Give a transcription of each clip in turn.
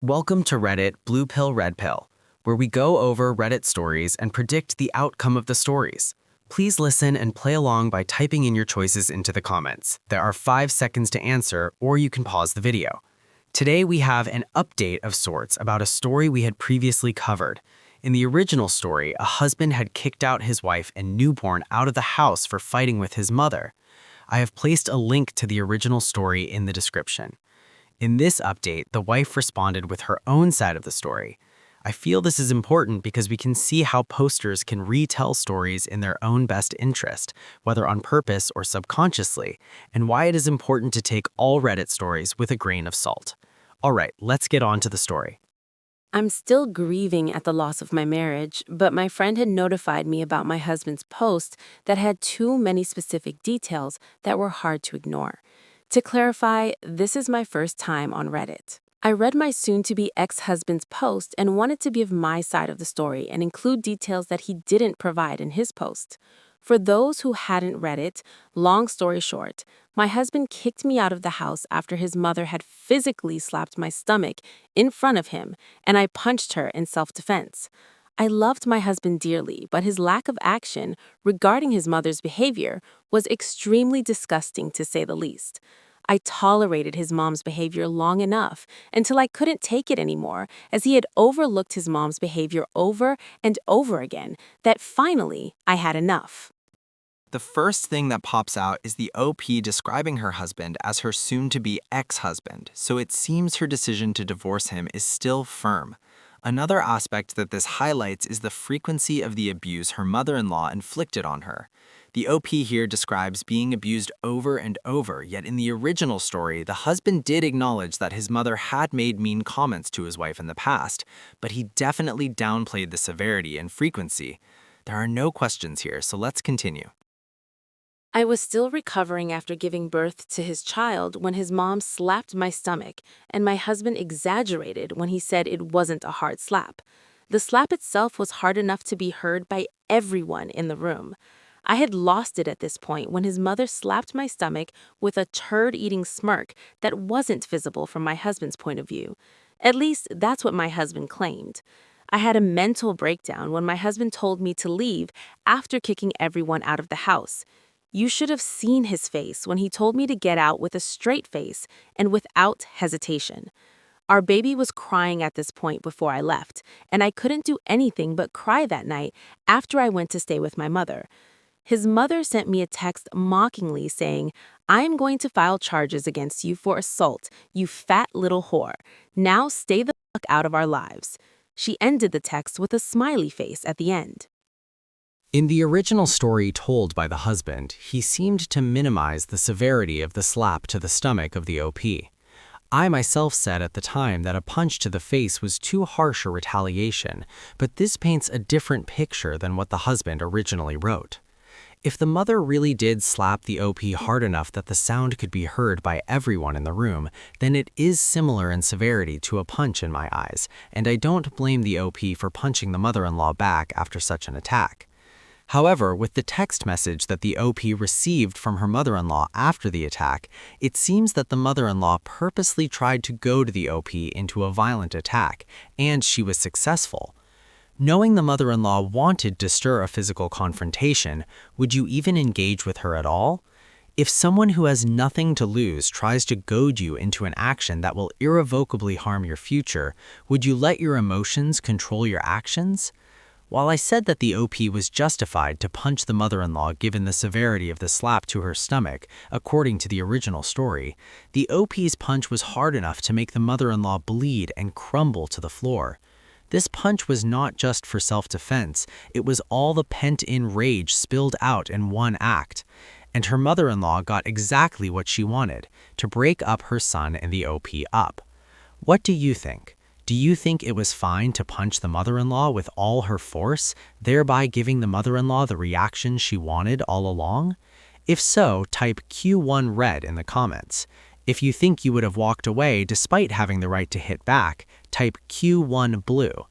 Welcome to Reddit Blue Pill Red Pill, where we go over Reddit stories and predict the outcome of the stories. Please listen and play along by typing in your choices into the comments. There are 5 seconds to answer, or you can pause the video. Today we have an update of sorts about a story we had previously covered. In the original story, a husband had kicked out his wife and newborn out of the house for fighting with his mother. I have placed a link to the original story in the description. In this update, the wife responded with her own side of the story. I feel this is important because we can see how posters can retell stories in their own best interest, whether on purpose or subconsciously, and why it is important to take all Reddit stories with a grain of salt. All right, let's get on to the story. I'm still grieving at the loss of my marriage, but my friend had notified me about my husband's post that had too many specific details that were hard to ignore. To clarify, this is my first time on Reddit. I read my soon-to-be ex-husband's post and wanted to give my side of the story and include details that he didn't provide in his post. For those who hadn't read it, long story short, my husband kicked me out of the house after his mother had physically slapped my stomach in front of him, and I punched her in self-defense. I loved my husband dearly, but his lack of action regarding his mother's behavior was extremely disgusting, to say the least. I tolerated his mom's behavior long enough until I couldn't take it anymore, as he had overlooked his mom's behavior over and over again, that finally I had enough. The first thing that pops out is the OP describing her husband as her soon-to-be ex-husband, so it seems her decision to divorce him is still firm. Another aspect that this highlights is the frequency of the abuse her mother-in-law inflicted on her. The OP here describes being abused over and over, yet in the original story, the husband did acknowledge that his mother had made mean comments to his wife in the past, but he definitely downplayed the severity and frequency. There are no questions here, so let's continue. I was still recovering after giving birth to his child when his mom slapped my stomach, and my husband exaggerated when he said it wasn't a hard slap. The slap itself was hard enough to be heard by everyone in the room. I had lost it at this point when his mother slapped my stomach with a turd-eating smirk that wasn't visible from my husband's point of view. At least, that's what my husband claimed. I had a mental breakdown when my husband told me to leave after kicking everyone out of the house. You should have seen his face when he told me to get out with a straight face and without hesitation. Our baby was crying at this point before I left, and I couldn't do anything but cry that night after I went to stay with my mother. His mother sent me a text mockingly saying, "I'm going to file charges against you for assault, you fat little whore. Now stay the fuck out of our lives." She ended the text with a smiley face at the end. In the original story told by the husband, he seemed to minimize the severity of the slap to the stomach of the OP. I myself said at the time that a punch to the face was too harsh a retaliation, but this paints a different picture than what the husband originally wrote. If the mother really did slap the OP hard enough that the sound could be heard by everyone in the room, then it is similar in severity to a punch in my eyes, and I don't blame the OP for punching the mother-in-law back after such an attack. However, with the text message that the OP received from her mother-in-law after the attack, it seems that the mother-in-law purposely tried to goad the OP into a violent attack, and she was successful. Knowing the mother-in-law wanted to stir a physical confrontation, would you even engage with her at all? If someone who has nothing to lose tries to goad you into an action that will irrevocably harm your future, would you let your emotions control your actions? While I said that the OP was justified to punch the mother-in-law given the severity of the slap to her stomach, according to the original story, the OP's punch was hard enough to make the mother-in-law bleed and crumble to the floor. This punch was not just for self-defense, it was all the pent-in rage spilled out in one act. And her mother-in-law got exactly what she wanted, to break up her son and the OP up. What do you think? Do you think it was fine to punch the mother-in-law with all her force, thereby giving the mother-in-law the reaction she wanted all along? If so, type Q1 red in the comments. If you think you would have walked away despite having the right to hit back, type Q1 blue.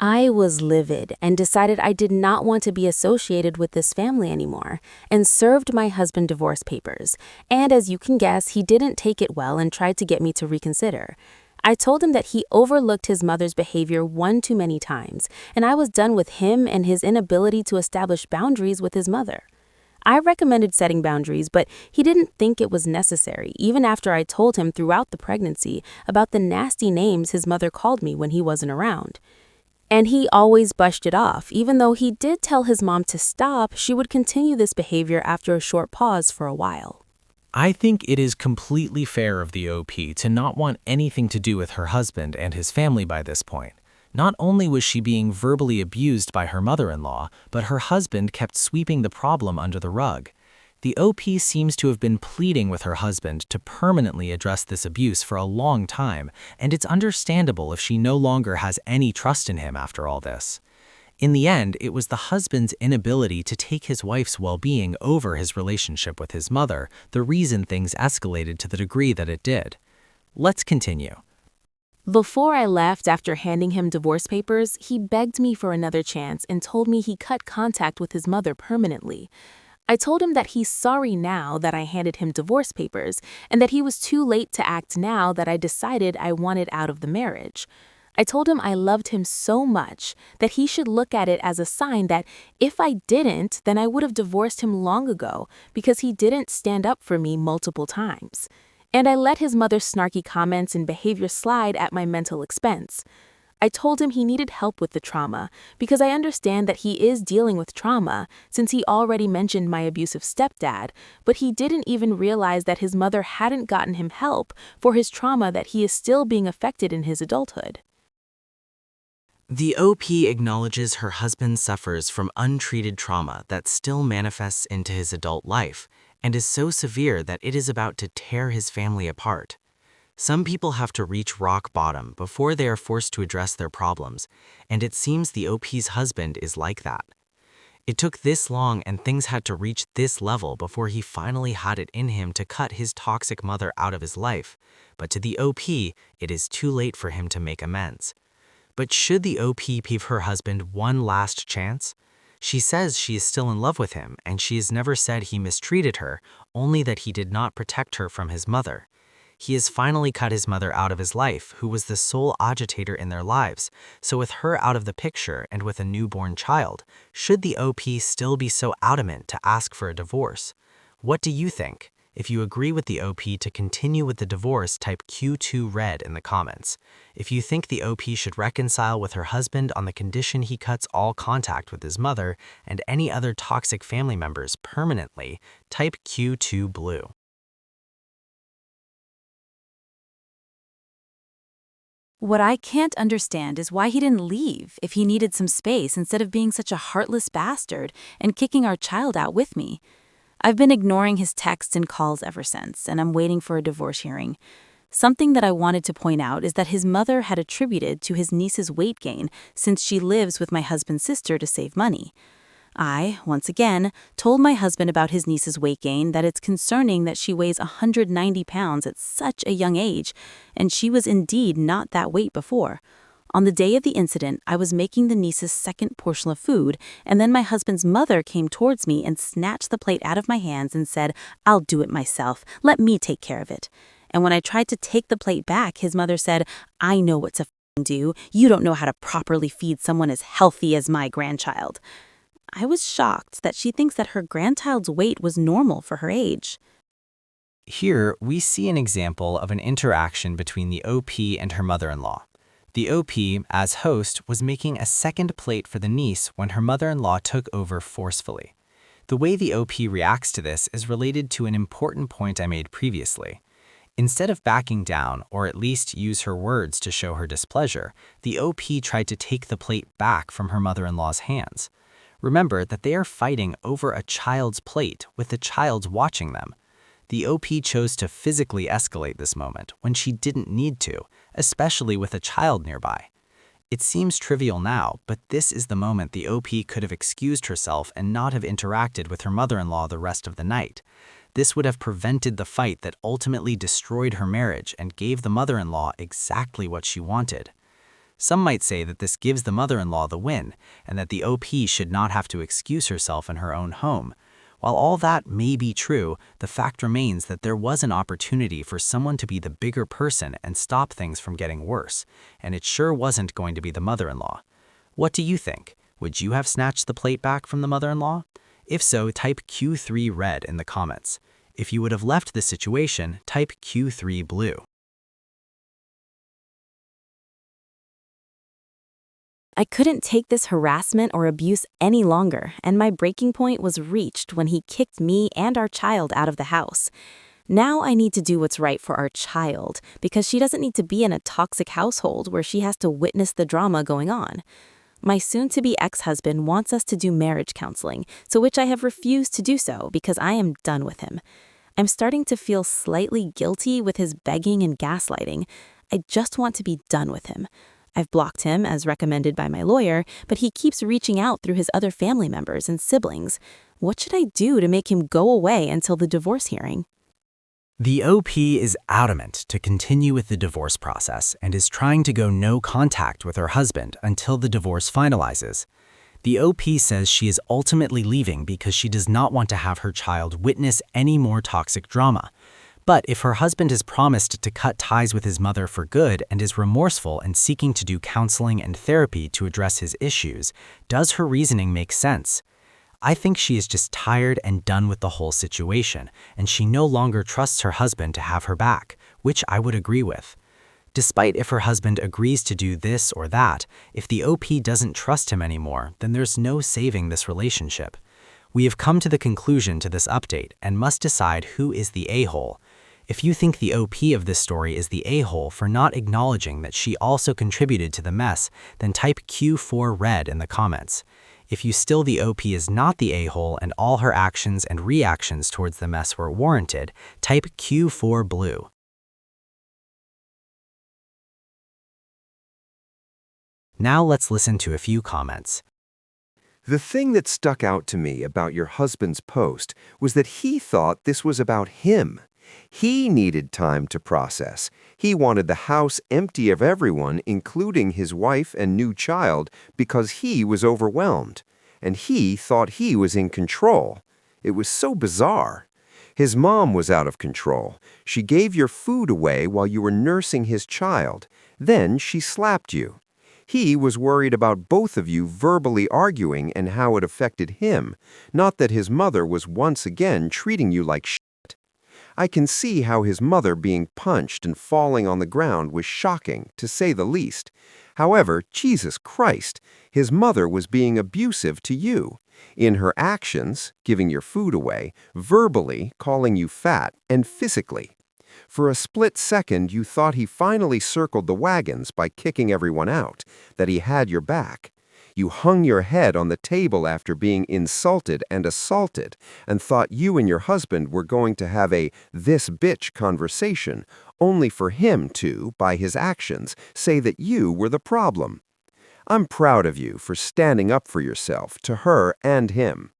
I was livid and decided I did not want to be associated with this family anymore and served my husband divorce papers. And as you can guess, he didn't take it well and tried to get me to reconsider. I told him that he overlooked his mother's behavior one too many times, and I was done with him and his inability to establish boundaries with his mother. I recommended setting boundaries, but he didn't think it was necessary, even after I told him throughout the pregnancy about the nasty names his mother called me when he wasn't around. And he always brushed it off. Even though he did tell his mom to stop, she would continue this behavior after a short pause for a while. I think it is completely fair of the OP to not want anything to do with her husband and his family by this point. Not only was she being verbally abused by her mother-in-law, but her husband kept sweeping the problem under the rug. The OP seems to have been pleading with her husband to permanently address this abuse for a long time, and it's understandable if she no longer has any trust in him after all this. In the end, it was the husband's inability to take his wife's well-being over his relationship with his mother the reason things escalated to the degree that it did. Let's continue. Before I left after handing him divorce papers, he begged me for another chance and told me he cut contact with his mother permanently. I told him that he's sorry now that I handed him divorce papers and that he was too late to act now that I decided I wanted out of the marriage. I told him I loved him so much that he should look at it as a sign that if I didn't, then I would have divorced him long ago because he didn't stand up for me multiple times. And I let his mother's snarky comments and behavior slide at my mental expense. I told him he needed help with the trauma because I understand that he is dealing with trauma since he already mentioned my abusive stepdad, but he didn't even realize that his mother hadn't gotten him help for his trauma that he is still being affected in his adulthood. The OP acknowledges her husband suffers from untreated trauma that still manifests into his adult life and is so severe that it is about to tear his family apart. Some people have to reach rock bottom before they are forced to address their problems, and it seems the OP's husband is like that. It took this long and things had to reach this level before he finally had it in him to cut his toxic mother out of his life, but to the OP, it is too late for him to make amends. But should the OP give her husband one last chance? She says she is still in love with him, and she has never said he mistreated her, only that he did not protect her from his mother. He has finally cut his mother out of his life, who was the sole agitator in their lives, so with her out of the picture and with a newborn child, should the OP still be so adamant to ask for a divorce? What do you think? If you agree with the OP to continue with the divorce, type Q2 red in the comments. If you think the OP should reconcile with her husband on the condition he cuts all contact with his mother and any other toxic family members permanently, type Q2 blue. What I can't understand is why he didn't leave if he needed some space instead of being such a heartless bastard and kicking our child out with me. I've been ignoring his texts and calls ever since, and I'm waiting for a divorce hearing. Something that I wanted to point out is that his mother had attributed to his niece's weight gain since she lives with my husband's sister to save money. I, once again, told my husband about his niece's weight gain, that it's concerning that she weighs 190 pounds at such a young age, and she was indeed not that weight before. On the day of the incident, I was making the niece's second portion of food, and then my husband's mother came towards me and snatched the plate out of my hands and said, "I'll do it myself. Let me take care of it." And when I tried to take the plate back, his mother said, "I know what to do. You don't know how to properly feed someone as healthy as my grandchild." I was shocked that she thinks that her grandchild's weight was normal for her age. Here, we see an example of an interaction between the OP and her mother-in-law. The OP, as host, was making a second plate for the niece when her mother-in-law took over forcefully. The way the OP reacts to this is related to an important point I made previously. Instead of backing down, or at least use her words to show her displeasure, the OP tried to take the plate back from her mother-in-law's hands. Remember that they are fighting over a child's plate with the child watching them. The OP chose to physically escalate this moment when she didn't need to, especially with a child nearby. It seems trivial now, but this is the moment the OP could have excused herself and not have interacted with her mother-in-law the rest of the night. This would have prevented the fight that ultimately destroyed her marriage and gave the mother-in-law exactly what she wanted. Some might say that this gives the mother-in-law the win, and that the OP should not have to excuse herself in her own home. While all that may be true, the fact remains that there was an opportunity for someone to be the bigger person and stop things from getting worse, and it sure wasn't going to be the mother-in-law. What do you think? Would you have snatched the plate back from the mother-in-law? If so, type Q3 red in the comments. If you would have left the situation, type Q3 blue. I couldn't take this harassment or abuse any longer, and my breaking point was reached when he kicked me and our child out of the house. Now I need to do what's right for our child, because she doesn't need to be in a toxic household where she has to witness the drama going on. My soon-to-be ex-husband wants us to do marriage counseling, so which I have refused to do so because I am done with him. I'm starting to feel slightly guilty with his begging and gaslighting. I just want to be done with him. I've blocked him as recommended by my lawyer, but he keeps reaching out through his other family members and siblings. What should I do to make him go away until the divorce hearing? The OP is adamant to continue with the divorce process and is trying to go no contact with her husband until the divorce finalizes. The OP says she is ultimately leaving because she does not want to have her child witness any more toxic drama. But if her husband has promised to cut ties with his mother for good and is remorseful and seeking to do counseling and therapy to address his issues, does her reasoning make sense? I think she is just tired and done with the whole situation, and she no longer trusts her husband to have her back, which I would agree with. Despite if her husband agrees to do this or that, if the OP doesn't trust him anymore, then there's no saving this relationship. We have come to the conclusion to this update and must decide who is the a-hole. If you think the OP of this story is the a-hole for not acknowledging that she also contributed to the mess, then type Q4 red in the comments. If you still the OP is not the a-hole and all her actions and reactions towards the mess were warranted, type Q4 blue. Now let's listen to a few comments. The thing that stuck out to me about your husband's post was that he thought this was about him. He needed time to process. He wanted the house empty of everyone, including his wife and new child, because he was overwhelmed. And he thought he was in control. It was so bizarre. His mom was out of control. She gave your food away while you were nursing his child. Then she slapped you. He was worried about both of you verbally arguing and how it affected him, not that his mother was once again treating you like shit. I can see how his mother being punched and falling on the ground was shocking, to say the least. However, Jesus Christ, his mother was being abusive to you. In her actions, giving your food away, verbally calling you fat, and physically. For a split second, you thought he finally circled the wagons by kicking everyone out, that he had your back. You hung your head on the table after being insulted and assaulted and thought you and your husband were going to have a "this bitch" conversation, only for him to, by his actions, say that you were the problem. I'm proud of you for standing up for yourself, to her and him.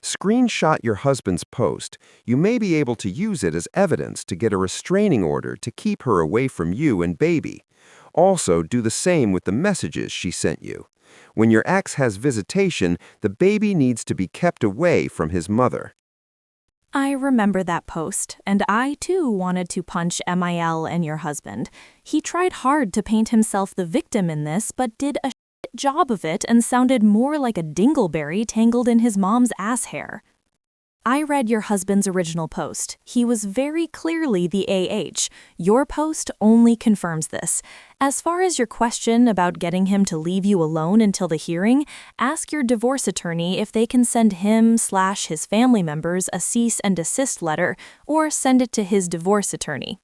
Screenshot your husband's post. You may be able to use it as evidence to get a restraining order to keep her away from you and baby. Also, do the same with the messages she sent you. When your ex has visitation, the baby needs to be kept away from his mother. I remember that post, and I too wanted to punch Mil and your husband. He tried hard to paint himself the victim in this, but did a shit job of it and sounded more like a dingleberry tangled in his mom's ass hair. I read your husband's original post. He was very clearly the AH. Your post only confirms this. As far as your question about getting him to leave you alone until the hearing, ask your divorce attorney if they can send him/his family members a cease and desist letter or send it to his divorce attorney.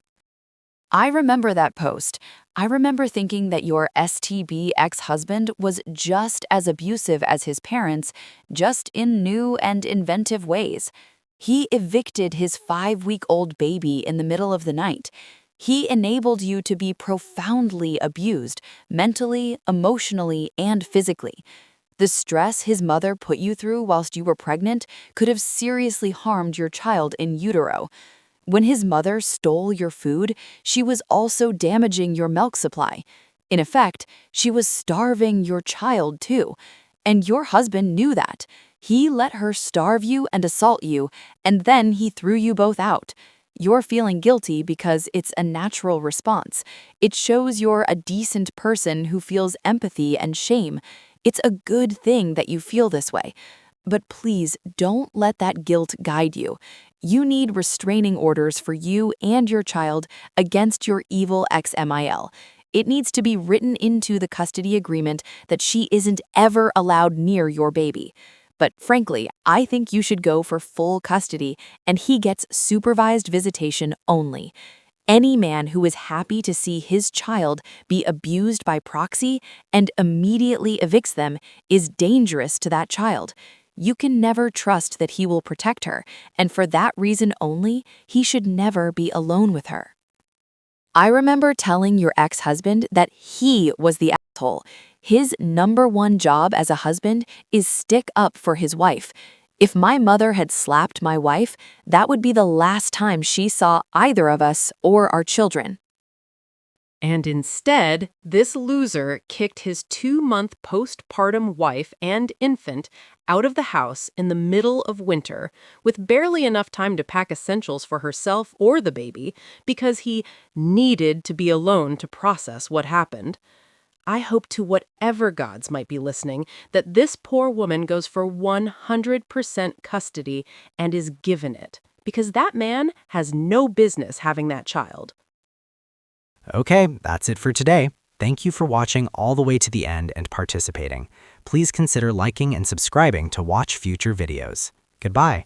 I remember that post. I remember thinking that your STB ex-husband was just as abusive as his parents, just in new and inventive ways. He evicted his 5-week-old baby in the middle of the night. He enabled you to be profoundly abused, mentally, emotionally, and physically. The stress his mother put you through whilst you were pregnant could have seriously harmed your child in utero. When his mother stole your food, she was also damaging your milk supply. In effect, she was starving your child too. And your husband knew that. He let her starve you and assault you, and then he threw you both out. You're feeling guilty because it's a natural response. It shows you're a decent person who feels empathy and shame. It's a good thing that you feel this way. But please don't let that guilt guide you. You need restraining orders for you and your child against your evil ex-MIL. It needs to be written into the custody agreement that she isn't ever allowed near your baby. But frankly, I think you should go for full custody and he gets supervised visitation only. Any man who is happy to see his child be abused by proxy and immediately evicts them is dangerous to that child. You can never trust that he will protect her, and for that reason only, he should never be alone with her. I remember telling your ex-husband that he was the asshole. His #1 job as a husband is stick up for his wife. If my mother had slapped my wife, that would be the last time she saw either of us or our children. And instead, this loser kicked his 2-month postpartum wife and infant out of the house in the middle of winter, with barely enough time to pack essentials for herself or the baby, because he needed to be alone to process what happened. I hope to whatever gods might be listening that this poor woman goes for 100% custody and is given it, because that man has no business having that child. Okay, that's it for today. Thank you for watching all the way to the end and participating. Please consider liking and subscribing to watch future videos. Goodbye.